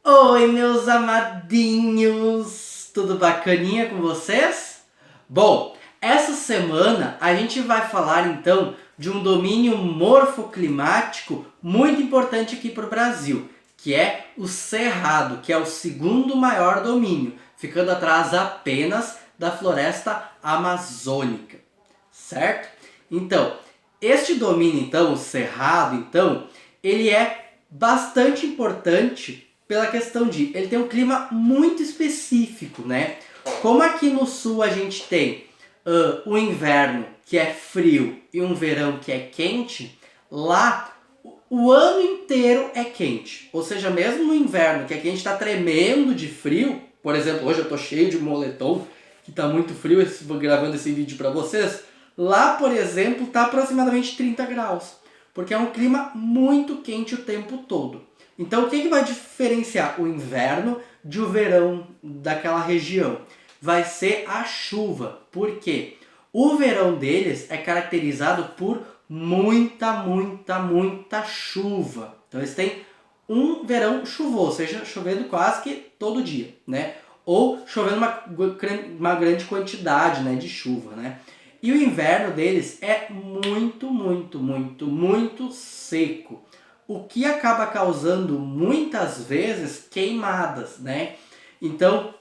Oi, meus amadinhos! Tudo bacaninha com vocês? Bom, essa semana a gente vai falar então de um domínio morfoclimático muito importante aqui para o Brasil, que é o Cerrado, que é o segundo maior domínio, ficando atrás apenas da floresta amazônica, certo? Então, este domínio então, o Cerrado, então, ele é bastante importante pela questão de ele tem um clima muito específico, né? Como aqui no sul a gente tem o inverno que é frio e um verão que é quente, lá o ano inteiro é quente. Ou seja, mesmo no inverno, que aqui a gente está tremendo de frio, por exemplo, hoje eu tô cheio de moletom, que tá muito frio, vou gravando esse vídeo para vocês. Lá, por exemplo, tá aproximadamente 30 graus, porque é um clima muito quente o tempo todo. Então, o que vai diferenciar o inverno de o verão daquela região? Vai ser a chuva. Por quê? O verão deles é caracterizado por muita chuva. Então, eles têm um verão chuvoso, seja chovendo quase que todo dia, né? Ou chovendo uma grande quantidade, né, de chuva, né? E o inverno deles é muito seco, o que acaba causando muitas vezes queimadas, né? Então,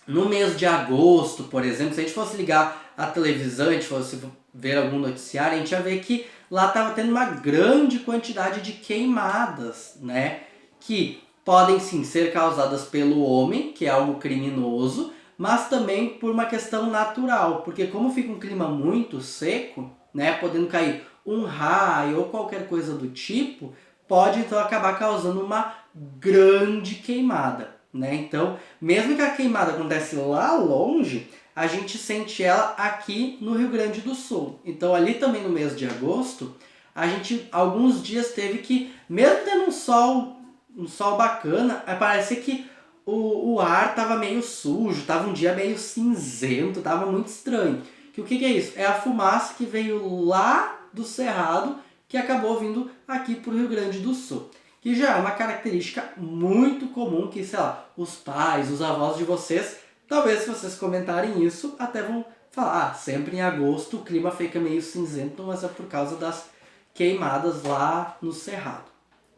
no mês de agosto, por exemplo, se a gente fosse ligar a televisão, a gente fosse ver algum noticiário, a gente ia ver que lá estava tendo uma grande quantidade de queimadas, né? Que podem sim ser causadas pelo homem, que é algo criminoso, mas também por uma questão natural, porque como fica um clima muito seco, né, podendo cair um raio ou qualquer coisa do tipo, pode então acabar causando uma grande queimada, né? Então, mesmo que a queimada acontece lá longe, a gente sente ela aqui no Rio Grande do Sul. Então, ali também no mês de agosto, a gente alguns dias teve que, mesmo tendo um sol bacana, parece que o ar tava meio sujo, tava um dia meio cinzento, tava muito estranho. Que o que é isso? É a fumaça que veio lá do Cerrado que acabou vindo aqui para o Rio Grande do Sul. Que já é uma característica muito comum que, sei lá, os pais, os avós de vocês, talvez se vocês comentarem isso, até vão falar, sempre em agosto o clima fica meio cinzento, mas é por causa das queimadas lá no Cerrado,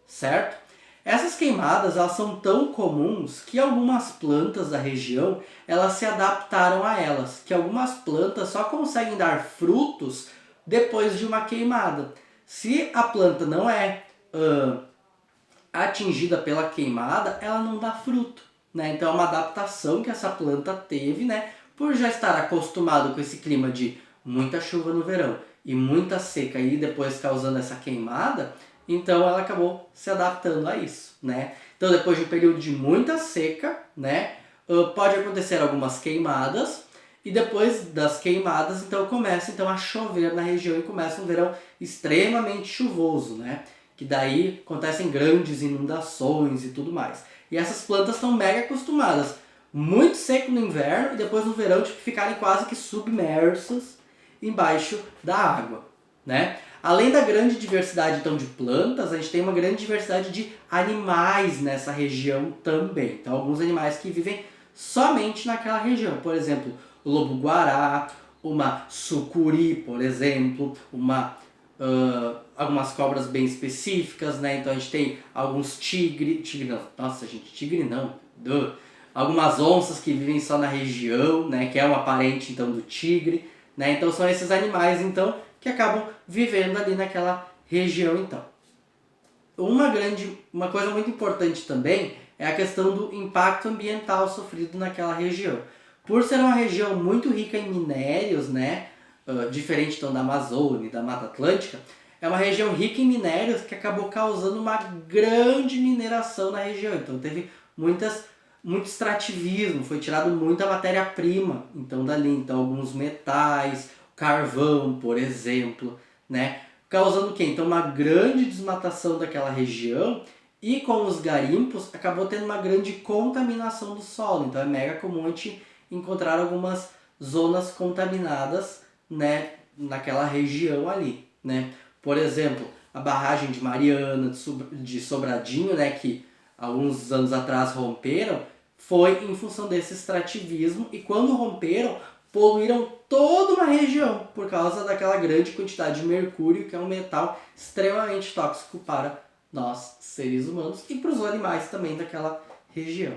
certo? Essas queimadas elas são tão comuns que algumas plantas da região elas se adaptaram a elas, que algumas plantas só conseguem dar frutos depois de uma queimada. Se a planta não é atingida pela queimada, ela não dá fruto, né? Então é uma adaptação que essa planta teve, né? Por já estar acostumado com esse clima de muita chuva no verão e muita seca e depois causando essa queimada, então ela acabou se adaptando a isso, né? Então depois de um período de muita seca, né? Pode acontecer algumas queimadas e depois das queimadas então começa então a chover na região e começa um verão extremamente chuvoso, né? Que daí acontecem grandes inundações e tudo mais. E essas plantas estão mega acostumadas. Muito seco no inverno e depois no verão tipo, ficarem quase que submersas embaixo da água, né? Além da grande diversidade então de plantas, a gente tem uma grande diversidade de animais nessa região também. Então alguns animais que vivem somente naquela região. Por exemplo, o lobo-guará, uma sucuri, por exemplo, algumas cobras bem específicas, né? Então a gente tem alguns tigre não, nossa gente, tigre não, algumas onças que vivem só na região, né? Que é uma parente então do tigre, né? Então são esses animais então que acabam vivendo ali naquela região então. Uma coisa muito importante também é a questão do impacto ambiental sofrido naquela região. Por ser uma região muito rica em minérios, né? Diferente então da Amazônia e da Mata Atlântica, é uma região rica em minérios que acabou causando uma grande mineração na região. Então teve muito extrativismo, foi tirado muita matéria-prima então dali, então alguns metais, carvão, por exemplo, né? Causando o quê? Então uma grande desmatação daquela região e com os garimpos acabou tendo uma grande contaminação do solo. Então é mega comum a gente encontrar algumas zonas contaminadas, né, naquela região ali, né? Por exemplo, a barragem de Mariana, de Sobradinho, né, que alguns anos atrás romperam, foi em função desse extrativismo, e quando romperam, poluíram toda uma região por causa daquela grande quantidade de mercúrio, que é um metal extremamente tóxico para nós, seres humanos, e para os animais também daquela região.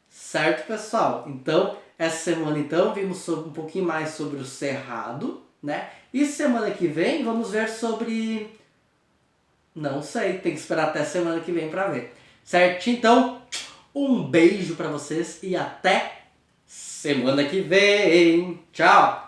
Certo, pessoal? Então, essa semana então vimos um pouquinho mais sobre o cerrado, né? E semana que vem vamos ver sobre... Não sei, tem que esperar até semana que vem para ver. Certo? Então, um beijo para vocês e até semana que vem. Tchau!